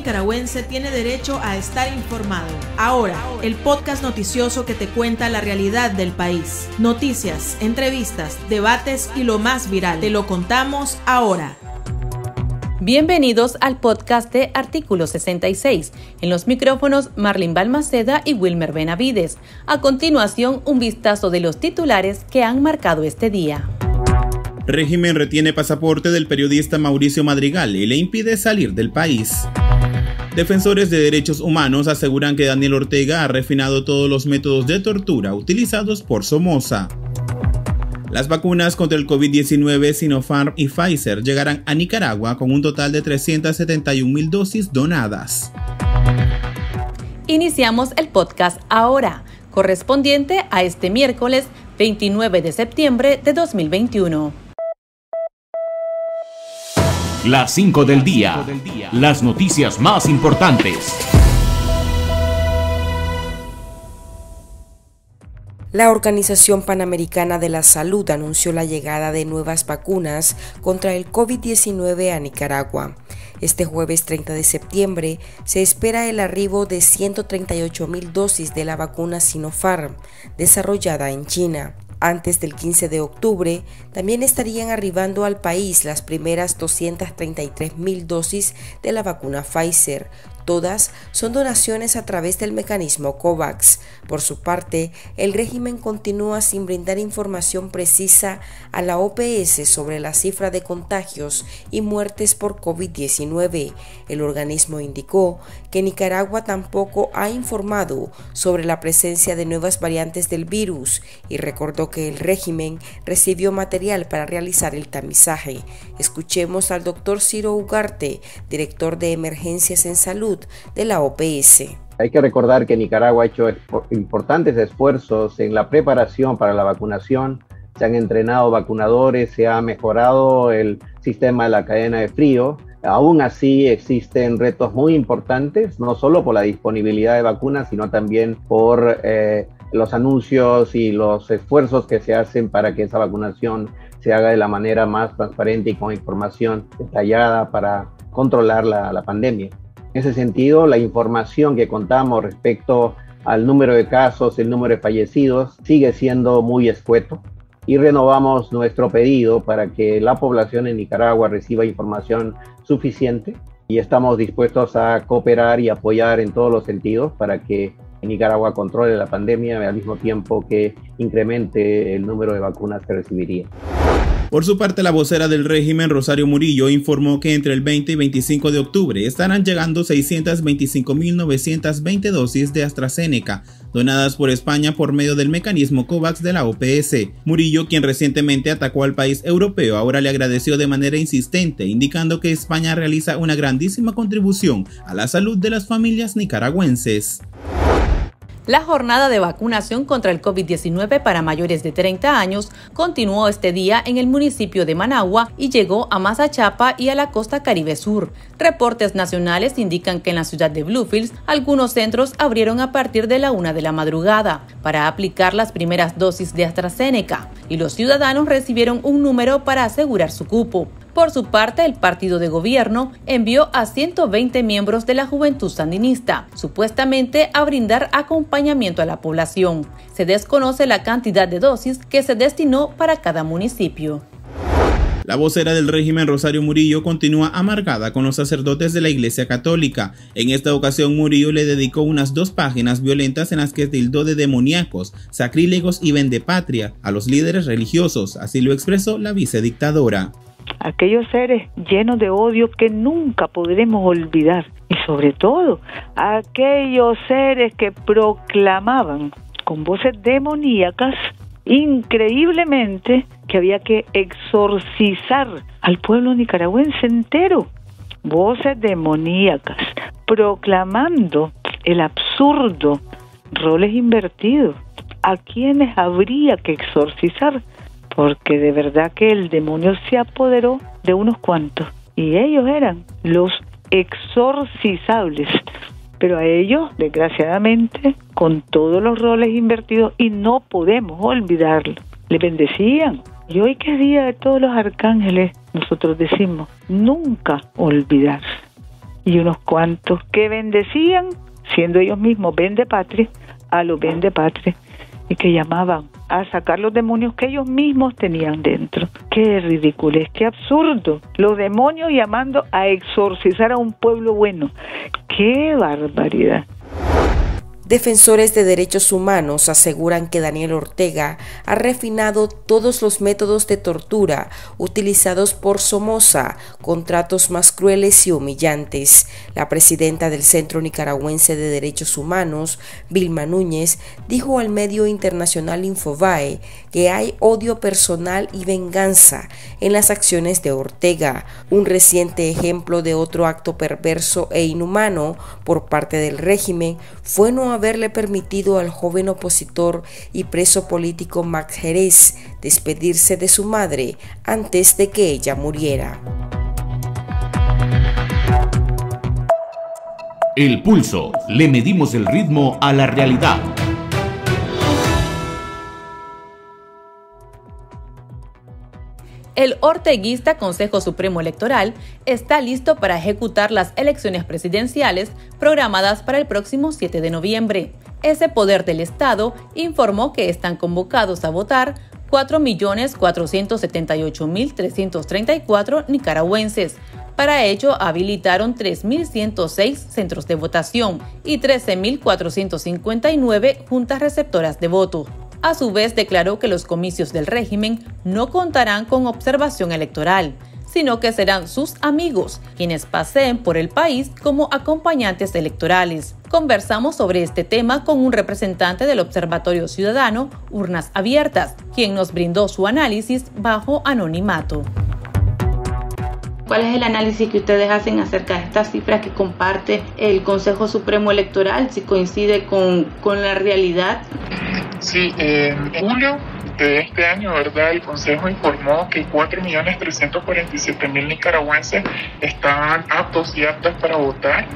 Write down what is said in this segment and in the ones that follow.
nicaragüense tiene derecho a estar informado. Ahora, el podcast noticioso que te cuenta la realidad del país. Noticias, entrevistas, debates y lo más viral. Te lo contamos ahora. Bienvenidos al podcast de Artículo 66. En los micrófonos Marlene Balmaceda y Wilmer Benavides. A continuación, un vistazo de los titulares que han marcado este día. Régimen retiene pasaporte del periodista Mauricio Madrigal y le impide salir del país. Defensores de derechos humanos aseguran que Daniel Ortega ha refinado todos los métodos de tortura utilizados por Somoza. Las vacunas contra el COVID-19 Sinopharm y Pfizer llegarán a Nicaragua con un total de 371,000 dosis donadas. Iniciamos el podcast ahora, correspondiente a este miércoles 29 de septiembre de 2021. Las 5 del día. Las noticias más importantes. La Organización Panamericana de la Salud anunció la llegada de nuevas vacunas contra el COVID-19 a Nicaragua. Este jueves 30 de septiembre se espera el arribo de 138,000 dosis de la vacuna Sinopharm, desarrollada en China. Antes del 15 de octubre, también estarían arribando al país las primeras 233,000 dosis de la vacuna Pfizer. Todas son donaciones a través del mecanismo COVAX. Por su parte, el régimen continúa sin brindar información precisa a la OPS sobre la cifra de contagios y muertes por COVID-19. El organismo indicó que Nicaragua tampoco ha informado sobre la presencia de nuevas variantes del virus y recordó que el régimen recibió material para realizar el tamizaje. Escuchemos al doctor Ciro Ugarte, director de Emergencias en Salud de la OPS. Hay que recordar que Nicaragua ha hecho importantes esfuerzos en la preparación para la vacunación. Se han entrenado vacunadores, se ha mejorado el sistema de la cadena de frío. Aún así existen retos muy importantes, no solo por la disponibilidad de vacunas, sino también por los anuncios y los esfuerzos que se hacen para que esa vacunación se haga de la manera más transparente y con información detallada para controlar la pandemia. En ese sentido, la información que contamos respecto al número de casos, el número de fallecidos, sigue siendo muy escueto y renovamos nuestro pedido para que la población en Nicaragua reciba información suficiente y estamos dispuestos a cooperar y apoyar en todos los sentidos para que Nicaragua controle la pandemia al mismo tiempo que incremente el número de vacunas que recibiría. Por su parte, la vocera del régimen, Rosario Murillo, informó que entre el 20 y 25 de octubre estarán llegando 625,920 dosis de AstraZeneca, donadas por España por medio del mecanismo COVAX de la OPS. Murillo, quien recientemente atacó al país europeo, ahora le agradeció de manera insistente, indicando que España realiza una grandísima contribución a la salud de las familias nicaragüenses. La jornada de vacunación contra el COVID-19 para mayores de 30 años continuó este día en el municipio de Managua y llegó a Mazachapa y a la costa Caribe Sur. Reportes nacionales indican que en la ciudad de Bluefields algunos centros abrieron a partir de la 1 de la madrugada para aplicar las primeras dosis de AstraZeneca y los ciudadanos recibieron un número para asegurar su cupo. Por su parte, el partido de gobierno envió a 120 miembros de la Juventud Sandinista, supuestamente a brindar acompañamiento a la población. Se desconoce la cantidad de dosis que se destinó para cada municipio. La vocera del régimen, Rosario Murillo, continúa amargada con los sacerdotes de la Iglesia Católica. En esta ocasión, Murillo le dedicó unas 2 páginas violentas en las que tildó de demoníacos, sacrílegos y vendepatria a los líderes religiosos, así lo expresó la vicedictadora. Aquellos seres llenos de odio que nunca podremos olvidar y sobre todo aquellos seres que proclamaban con voces demoníacas increíblemente que había que exorcizar al pueblo nicaragüense entero. Voces demoníacas proclamando el absurdo, roles invertidos, a quienes habría que exorcizar. Porque de verdad que el demonio se apoderó de unos cuantos y ellos eran los exorcizables. Pero a ellos, desgraciadamente, con todos los roles invertidos, y no podemos olvidarlo, le bendecían. Y hoy que es día de todos los arcángeles, nosotros decimos, nunca olvidar. y unos cuantos que bendecían, siendo ellos mismos vendepatria, a los vendepatria, y que llamaban a sacar los demonios que ellos mismos tenían dentro. ¡Qué ridiculez, qué absurdo! Los demonios llamando a exorcizar a un pueblo bueno. ¡Qué barbaridad! Defensores de derechos humanos aseguran que Daniel Ortega ha refinado todos los métodos de tortura utilizados por Somoza con tratos más crueles y humillantes. La presidenta del Centro Nicaragüense de Derechos Humanos, Vilma Núñez, dijo al medio internacional Infobae que hay odio personal y venganza en las acciones de Ortega, un reciente ejemplo de otro acto perverso e inhumano por parte del régimen fue no haberle permitido al joven opositor y preso político Max Jerez despedirse de su madre antes de que ella muriera. El Pulso. Le medimos el ritmo a la realidad. El orteguista Consejo Supremo Electoral está listo para ejecutar las elecciones presidenciales programadas para el próximo 7 de noviembre. Ese poder del Estado informó que están convocados a votar 4.478.334 nicaragüenses. Para ello, habilitaron 3.106 centros de votación y 13.459 juntas receptoras de voto. A su vez, declaró que los comicios del régimen no contarán con observación electoral, sino que serán sus amigos quienes paseen por el país como acompañantes electorales. Conversamos sobre este tema con un representante del Observatorio Ciudadano Urnas Abiertas, quien nos brindó su análisis bajo anonimato. ¿Cuál es el análisis que ustedes hacen acerca de estas cifras que comparte el Consejo Supremo Electoral? Si coincide con la realidad. Sí, en julio de este año, ¿verdad? El Consejo informó que 4.347.000 nicaragüenses estaban aptos y aptas para votar.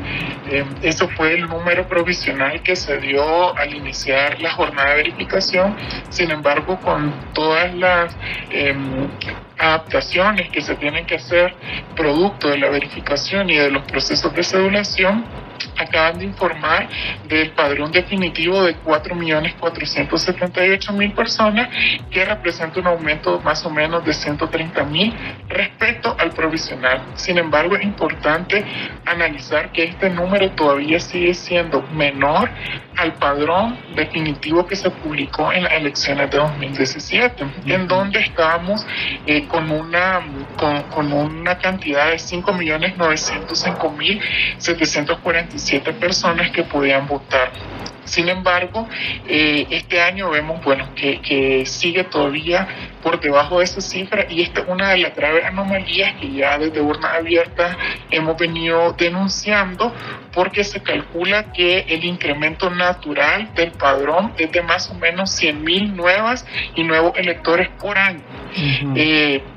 Eso fue el número provisional que se dio al iniciar la jornada de verificación. Sin embargo, con todas las adaptaciones que se tienen que hacer producto de la verificación y de los procesos de cedulación, acaban de informar del padrón definitivo de 4.478.000 personas, que representa un aumento más o menos de 130.000 respecto al provisional. Sin embargo, es importante analizar que este número todavía sigue siendo menor al padrón definitivo que se publicó en las elecciones de 2017, en donde estábamos con una cantidad de 5.905.747 personas que podían votar. Sin embargo, este año vemos que sigue todavía por debajo de esa cifra, y esta es una de las graves anomalías que ya desde Urnas Abiertas hemos venido denunciando, porque se calcula que el incremento natural del padrón es de más o menos 100.000 nuevas y nuevos electores por año.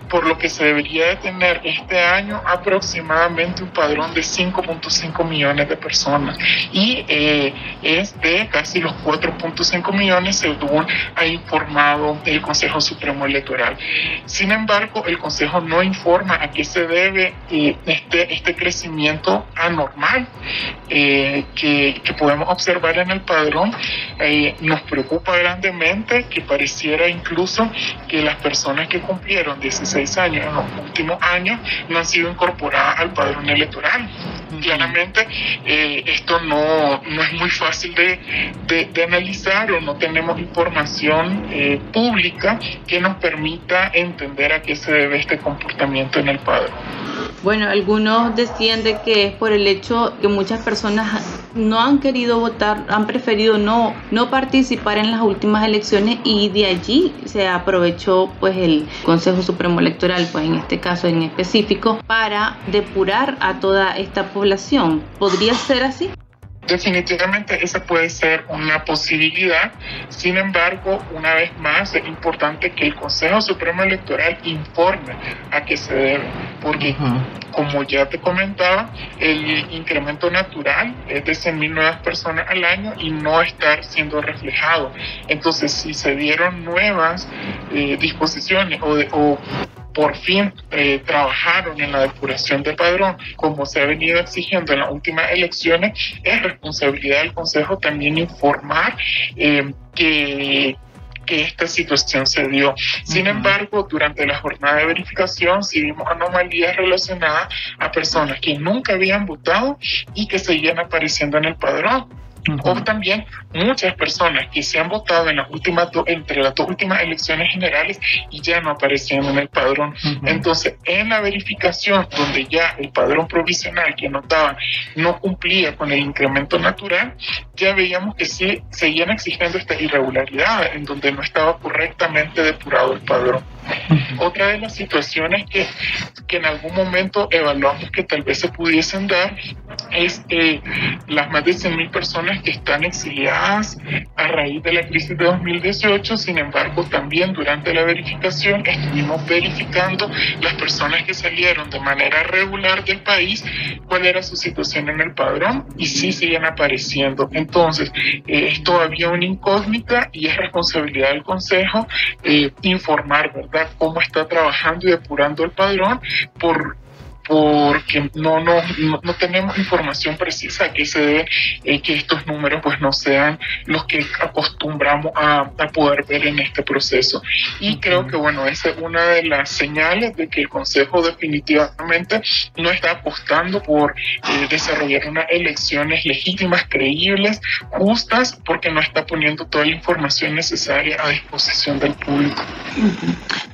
Por lo que se debería de tener este año aproximadamente un padrón de 5.5 millones de personas, y es de casi los 4.5 millones según ha informado el Consejo Supremo Electoral. Sin embargo, el Consejo no informa a qué se debe este crecimiento anormal que podemos observar en el padrón. Nos preocupa grandemente que pareciera incluso que las personas que cumplieron 16 años en los últimos años no han sido incorporadas al padrón electoral. Claramente esto no es muy fácil de analizar, o no tenemos información pública que nos permita entender a qué se debe este comportamiento en el padrón. Bueno, algunos decían de que es por el hecho que muchas personas no han querido votar, han preferido no participar en las últimas elecciones, y de allí se aprovechó pues el Consejo Supremo Electoral, pues en este caso en específico, para depurar a toda esta población. ¿Podría ser así? Definitivamente esa puede ser una posibilidad. Sin embargo, una vez más, es importante que el Consejo Supremo Electoral informe a qué se debe, porque como ya te comentaba, el incremento natural es de 100.000 nuevas personas al año y no está siendo reflejado. Entonces, si se dieron nuevas disposiciones o por fin trabajaron en la depuración del padrón, como se ha venido exigiendo en las últimas elecciones, es responsabilidad del Consejo también informar que esta situación se dio. Sin embargo, durante la jornada de verificación sí vimos anomalías relacionadas a personas que nunca habían votado y que seguían apareciendo en el padrón. O también muchas personas que se han votado en entre las dos últimas elecciones generales y ya no aparecían en el padrón. Entonces, en la verificación, donde ya el padrón provisional que anotaban no cumplía con el incremento natural, ya veíamos que sí seguían existiendo estas irregularidades en donde no estaba correctamente depurado el padrón. Otra de las situaciones que en algún momento evaluamos que tal vez se pudiesen dar es las más de 100.000 personas que están exiliadas a raíz de la crisis de 2018. Sin embargo, también durante la verificación estuvimos verificando las personas que salieron de manera regular del país, cuál era su situación en el padrón, y sí siguen apareciendo. Entonces, es todavía una incógnita y es responsabilidad del Consejo informar, ¿verdad?, cómo está trabajando y depurando el padrón, porque no tenemos información precisa que se debe que estos números pues no sean los que acostumbramos a poder ver en este proceso. Y creo que bueno, esa es una de las señales de que el Consejo definitivamente no está apostando por desarrollar unas elecciones legítimas, creíbles, justas, porque no está poniendo toda la información necesaria a disposición del público.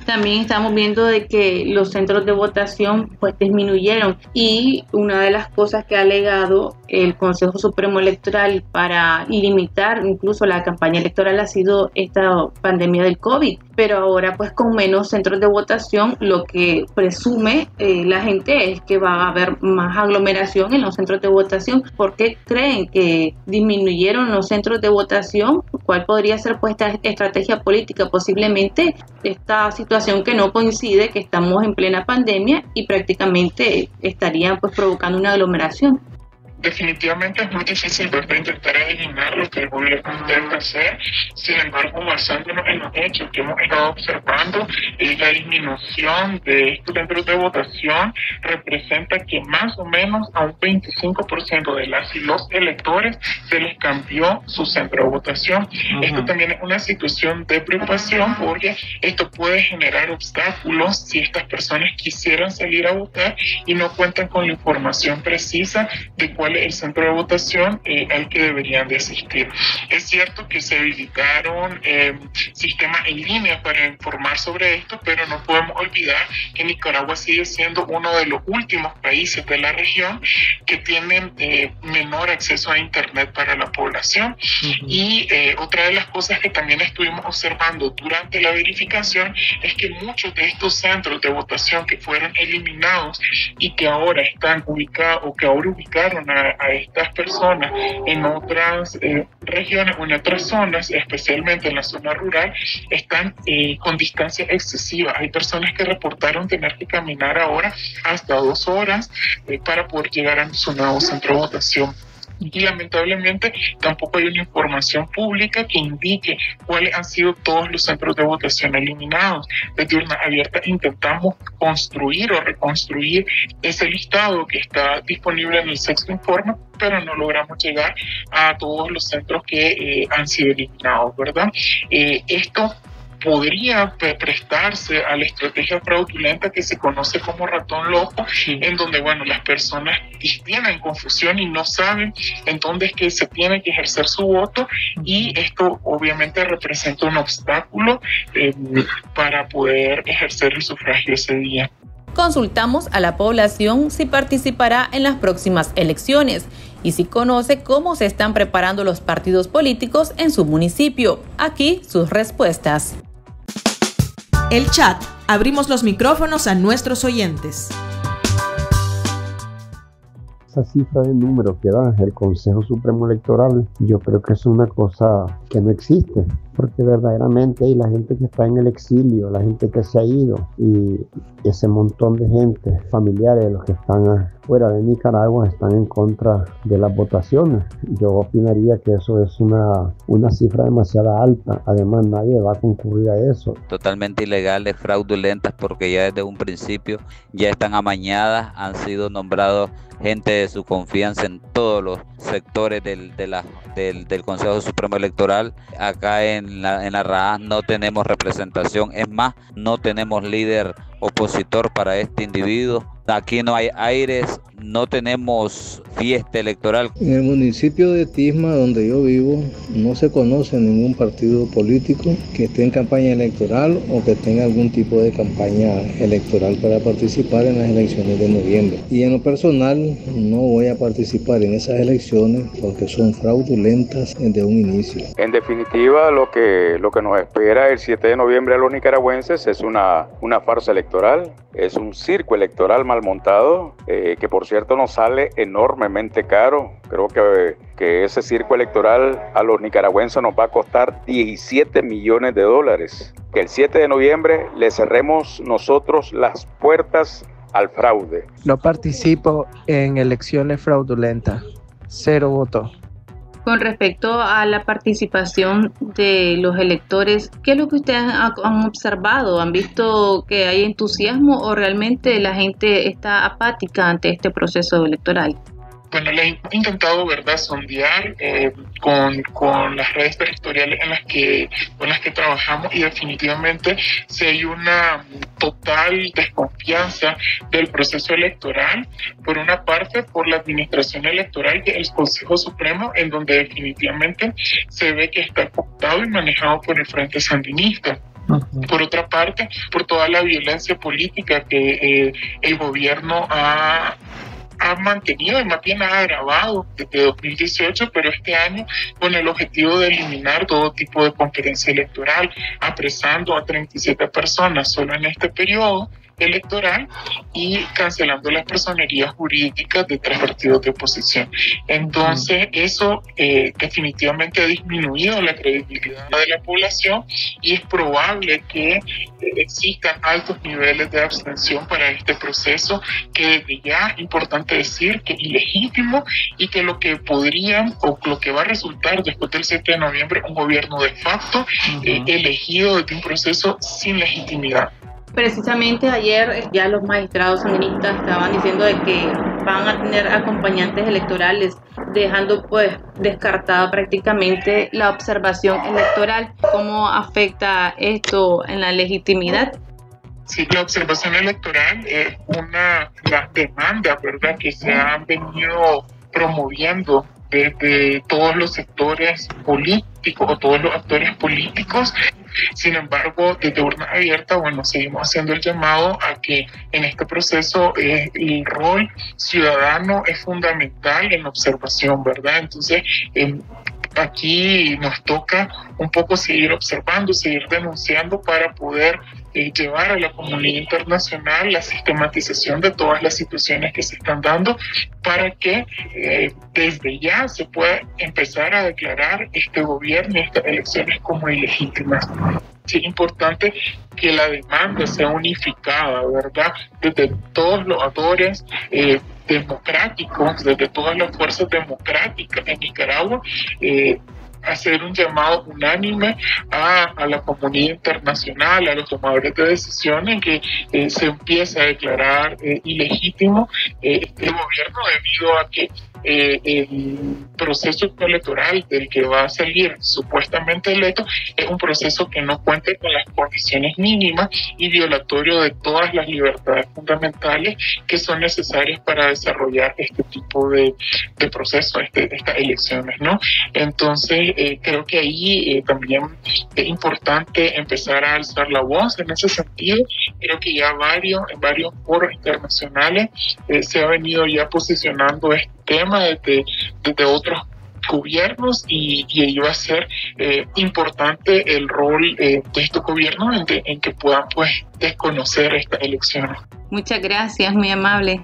También estamos viendo de que los centros de votación pues disminuyeron, y una de las cosas que ha alegado el Consejo Supremo Electoral para limitar incluso la campaña electoral ha sido esta pandemia del COVID, pero ahora pues con menos centros de votación lo que presume la gente es que va a haber más aglomeración en los centros de votación. ¿Por qué creen que disminuyeron los centros de votación? ¿Cuál podría ser pues esta estrategia política? Posiblemente esta situación que no coincide, que estamos en plena pandemia y prácticamente estarían pues provocando una aglomeración. Definitivamente es muy difícil, ¿verdad?, intentar eliminar lo que el gobierno intenta hacer. Sin embargo, basándonos en los hechos que hemos estado observando, la disminución de estos centros de votación representa que más o menos a un 25% de las y los electores se les cambió su centro de votación. Esto también es una situación de preocupación, porque esto puede generar obstáculos si estas personas quisieran salir a votar y no cuentan con la información precisa de cuál es el centro de votación al que deberían de asistir. Es cierto que se habilitaron sistemas en línea para informar sobre esto, pero no podemos olvidar que Nicaragua sigue siendo uno de los últimos países de la región que tienen menor acceso a internet para la población. Y otra de las cosas que también estuvimos observando durante la verificación es que muchos de estos centros de votación que fueron eliminados y que ahora están ubicados o que ahora ubicaron a estas personas en otras regiones o en otras zonas, especialmente en la zona rural, están con distancia excesiva. Hay personas que reportaron tener que caminar ahora hasta 2 horas para poder llegar a su nuevo centro de votación. Y lamentablemente tampoco hay una información pública que indique cuáles han sido todos los centros de votación eliminados. Desde Urnas Abiertas intentamos construir o reconstruir ese listado que está disponible en el sexto informe, pero no logramos llegar a todos los centros que han sido eliminados, ¿verdad? Esto podría prestarse a la estrategia fraudulenta que se conoce como ratón loco, en donde, bueno, las personas tienen confusión y no saben en dónde es que se tiene que ejercer su voto, y esto obviamente representa un obstáculo para poder ejercer el sufragio ese día. Consultamos a la población si participará en las próximas elecciones y si conoce cómo se están preparando los partidos políticos en su municipio. Aquí sus respuestas. El chat. Abrimos los micrófonos a nuestros oyentes. Esa cifra de números que da el Consejo Supremo Electoral, yo creo que es una cosa que no existe, porque verdaderamente hay la gente que está en el exilio, la gente que se ha ido y ese montón de gente, familiares de los que están fuera de Nicaragua, están en contra de las votaciones. Yo opinaría que eso es una cifra demasiado alta. Además, nadie va a concurrir a eso. Totalmente ilegales, fraudulentas, porque ya desde un principio ya están amañadas, han sido nombrados gente de su confianza en todos los sectores del Consejo Supremo Electoral. Acá en la RAAS no tenemos representación, es más, no tenemos líder opositor para este individuo. Aquí no hay aires, no tenemos fiesta electoral. En el municipio de Tisma, donde yo vivo, no se conoce ningún partido político que esté en campaña electoral o que tenga algún tipo de campaña electoral para participar en las elecciones de noviembre. Y en lo personal, no voy a participar en esas elecciones porque son fraudulentas desde un inicio. En definitiva, lo que nos espera el 7 de noviembre a los nicaragüenses es una farsa electoral, es un circo electoral mal montado, que por cierto nos sale enormemente caro. Creo que ese circo electoral a los nicaragüenses nos va a costar 17 millones de dólares. Que el 7 de noviembre le cerremos nosotros las puertas al fraude. No participo en elecciones fraudulentas. 0 votos. Con respecto a la participación de los electores, ¿qué es lo que ustedes han observado? ¿Han visto que hay entusiasmo o realmente la gente está apática ante este proceso electoral? Bueno, le hemos intentado, ¿verdad?, sondear con las redes territoriales con las que trabajamos, y definitivamente si hay una total desconfianza del proceso electoral, por una parte por la administración electoral y el Consejo Supremo, en donde definitivamente se ve que está cooptado y manejado por el Frente Sandinista. Por otra parte, por toda la violencia política que el gobierno ha mantenido y más bien ha agravado desde 2018, pero este año con el objetivo de eliminar todo tipo de competencia electoral, apresando a 37 personas solo en este periodo electoral y cancelando las personerías jurídicas de 3 partidos de oposición. Entonces, eso definitivamente ha disminuido la credibilidad de la población y es probable que existan altos niveles de abstención para este proceso, que desde ya, importante decir, que es ilegítimo y que lo que podrían o lo que va a resultar después del 7 de noviembre un gobierno de facto elegido desde un proceso sin legitimidad. Precisamente ayer ya los magistrados sandinistas estaban diciendo de que van a tener acompañantes electorales, dejando pues descartada prácticamente la observación electoral. ¿Cómo afecta esto en la legitimidad? Sí, la observación electoral es una demanda, ¿verdad?, que se han venido promoviendo desde todos los sectores políticos o todos los actores políticos. Sin embargo, desde Urna Abierta, seguimos haciendo el llamado a que en este proceso el rol ciudadano es fundamental en la observación, ¿verdad? Entonces, aquí nos toca un poco seguir observando, seguir denunciando para poder llevar a la comunidad internacional la sistematización de todas las situaciones que se están dando para que desde ya se pueda empezar a declarar este gobierno y estas elecciones como ilegítimas. Sí, es importante que la demanda sea unificada, ¿verdad?, desde todos los actores democráticos, desde todas las fuerzas democráticas en Nicaragua, hacer un llamado unánime a la comunidad internacional, a los tomadores de decisiones, que se empiece a declarar ilegítimo este gobierno, debido a que el proceso electoral del que va a salir supuestamente electo es un proceso que no cuenta con las condiciones mínimas y violatorio de todas las libertades fundamentales que son necesarias para desarrollar este tipo de procesos, estas elecciones, ¿no? Entonces, creo que ahí también es importante empezar a alzar la voz en ese sentido. Creo que ya en varios foros internacionales se ha venido ya posicionando este tema desde otros gobiernos y ahí va a ser importante el rol de estos gobiernos en que puedan pues desconocer estas elecciones. Muchas gracias, muy amable.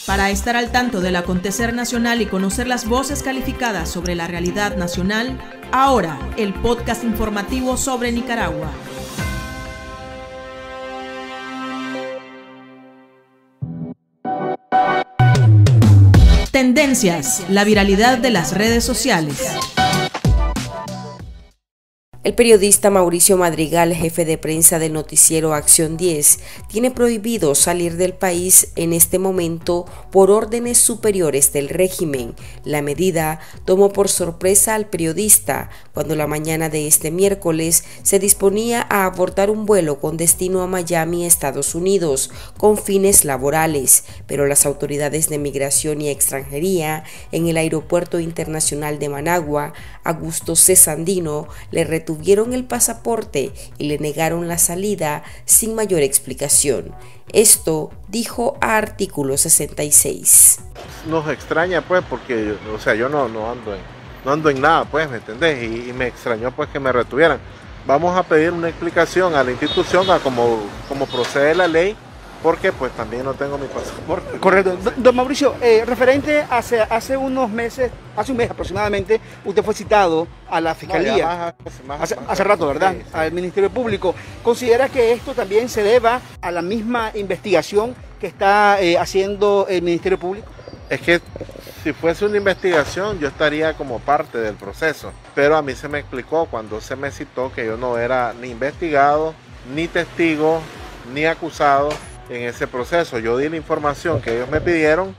Para estar al tanto del acontecer nacional y conocer las voces calificadas sobre la realidad nacional, Ahora, el podcast informativo sobre Nicaragua. Tendencias, la viralidad de las redes sociales. El periodista Mauricio Madrigal, jefe de prensa del noticiero Acción 10, tiene prohibido salir del país en este momento por órdenes superiores del régimen. La medida tomó por sorpresa al periodista cuando la mañana de este miércoles se disponía a abordar un vuelo con destino a Miami, Estados Unidos, con fines laborales, pero las autoridades de Migración y Extranjería en el Aeropuerto Internacional de Managua, Augusto C. Sandino, le retuvieron el pasaporte y le negaron la salida sin mayor explicación. Esto dijo a Artículo 66. Nos extraña pues porque, yo no ando en nada, pues, ¿me entendés? Y me extrañó pues que me retuvieran. Vamos a pedir una explicación a la institución a cómo procede la ley, porque pues también no tengo mi pasaporte. Correcto. Don Mauricio, referente hace unos meses, hace un mes aproximadamente, usted fue citado a la Fiscalía. Hace rato, ¿verdad? Sí, sí. Al Ministerio Público. ¿Considera que esto también se deba a la misma investigación que está haciendo el Ministerio Público? Es que si fuese una investigación yo estaría como parte del proceso, pero a mí se me explicó cuando se me citó que yo no era ni investigado, ni testigo, ni acusado en ese proceso. Yo di la información que ellos me pidieron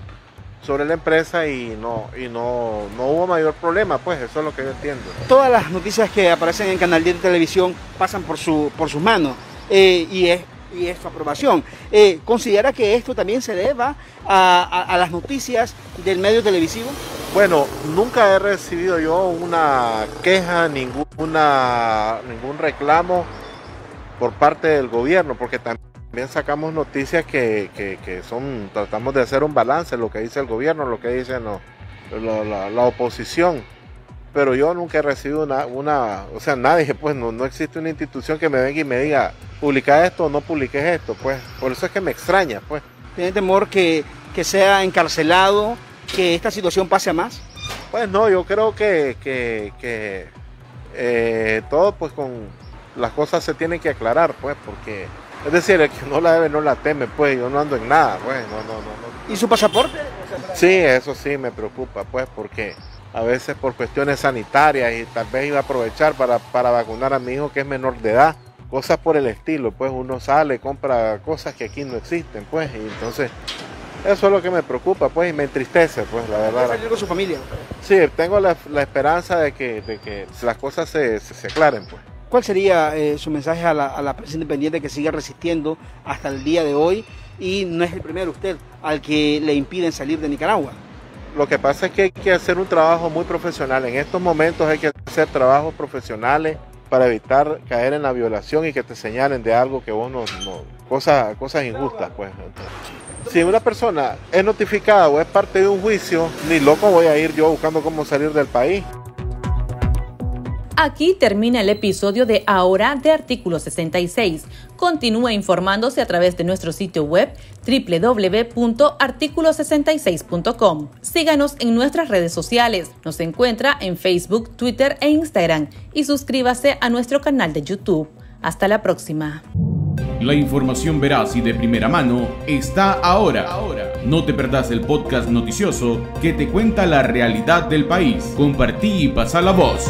sobre la empresa y no hubo mayor problema, pues eso es lo que yo entiendo. Todas las noticias que aparecen en Canal 10 de televisión pasan por sus manos y es su aprobación. ¿Considera que esto también se deba a las noticias del medio televisivo? Bueno, nunca he recibido yo una queja, ningún reclamo por parte del gobierno, porque también sacamos noticias que tratamos de hacer un balance, lo que dice el gobierno, lo que dice la oposición, pero yo nunca he recibido nadie, pues no existe una institución que me venga y me diga, publica esto o no publiques esto, pues, por eso es que me extraña, pues. ¿Tiene temor que sea encarcelado, que esta situación pase a más? Pues no, yo creo que todo, pues, con las cosas se tienen que aclarar, pues, porque es decir, el que no la debe no la teme, pues yo no ando en nada, pues, no. ¿Y su pasaporte? Sí, eso sí me preocupa, pues, porque a veces por cuestiones sanitarias y tal vez iba a aprovechar para vacunar a mi hijo que es menor de edad, cosas por el estilo, pues uno sale, compra cosas que aquí no existen, pues, y entonces eso es lo que me preocupa, pues, y me entristece, pues, la verdad. ¿Va a salir con su familia? Sí, tengo la esperanza de que las cosas se aclaren, pues. ¿Cuál sería su mensaje a la prensa independiente que sigue resistiendo hasta el día de hoy y no es el primero usted al que le impiden salir de Nicaragua? Lo que pasa es que hay que hacer un trabajo muy profesional. En estos momentos hay que hacer trabajos profesionales para evitar caer en la violación y que te señalen de algo que vos cosas injustas, pues. Si una persona es notificada o es parte de un juicio, ni loco voy a ir yo buscando cómo salir del país. Aquí termina el episodio de Ahora de Artículo 66. Continúe informándose a través de nuestro sitio web www.articulo66.com. Síganos en nuestras redes sociales. Nos encuentra en Facebook, Twitter e Instagram. Y suscríbase a nuestro canal de YouTube. Hasta la próxima. La información veraz y de primera mano está ahora. No te perdás el podcast noticioso que te cuenta la realidad del país. Compartí y pasa la voz.